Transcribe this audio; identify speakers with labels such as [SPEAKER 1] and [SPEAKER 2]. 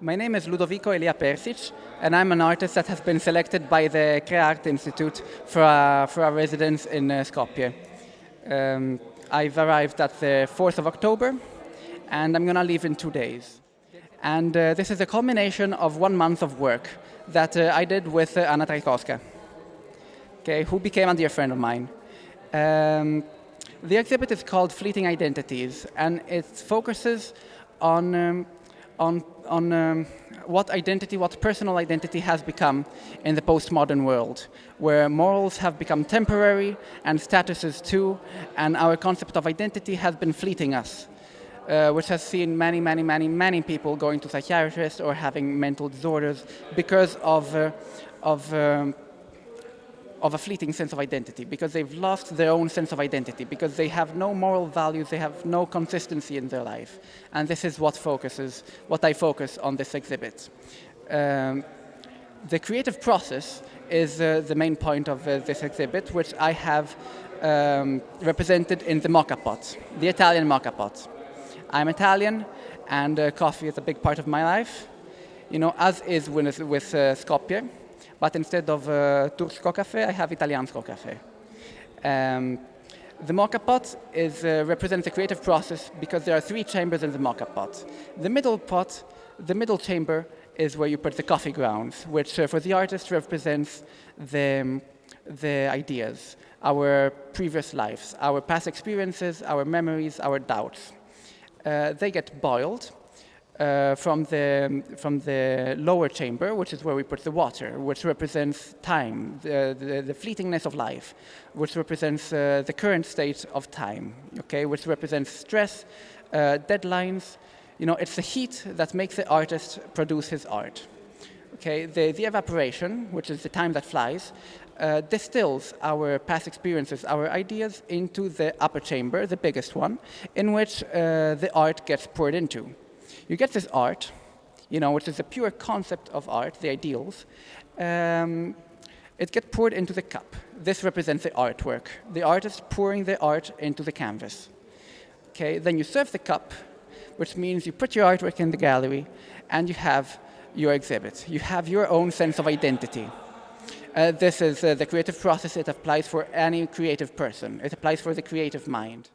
[SPEAKER 1] My name is Ludoviko Elиа Персич, and I'm an artist that has been selected by the Art Institute for a residence in Skopje. I've arrived at the 4th of October, and I'm going to leave in 2 days. And this is a culmination of 1 month of work that I did with Ana Traјkovska, who became a dear friend of mine. The exhibit is called Fleeting Identities, and it focuses on what personal identity has become in the postmodern world, where morals have become temporary and statuses too, and our concept of identity has been fleeting us, which has seen many people going to psychiatrists or having mental disorders because of a fleeting sense of identity, because they've lost their own sense of identity, because they have no moral values, they have no consistency in their life. And this is what I focus on this exhibit. The creative process is the main point of this exhibit, which I have represented in the mocha pot, the Italian mocha pot. I'm Italian, and coffee is a big part of my life, as is with Skopje. But instead of Tursko cafe, I have Italiansko cafe. The mocha pot represents the creative process because there are 3 chambers in the mocha pot. The middle chamber is where you put the coffee grounds, which for the artist represents the ideas, our previous lives, our past experiences, our memories, our doubts. They get boiled from the lower chamber, which is where we put the water, which represents time, the fleetingness of life, which represents the current state of time, which represents stress, deadlines. It's the heat that makes the artist produce his art. The evaporation, which is the time that flies, distills our past experiences, our ideas into the upper chamber, the biggest one, in which the art gets poured into. You get this art, which is the pure concept of art, the ideals. It gets poured into the cup. This represents the artwork, the artist pouring the art into the canvas. Then you serve the cup, which means you put your artwork in the gallery, and you have your exhibit. You have your own sense of identity. This is the creative process. It applies for any creative person. It applies for the creative mind.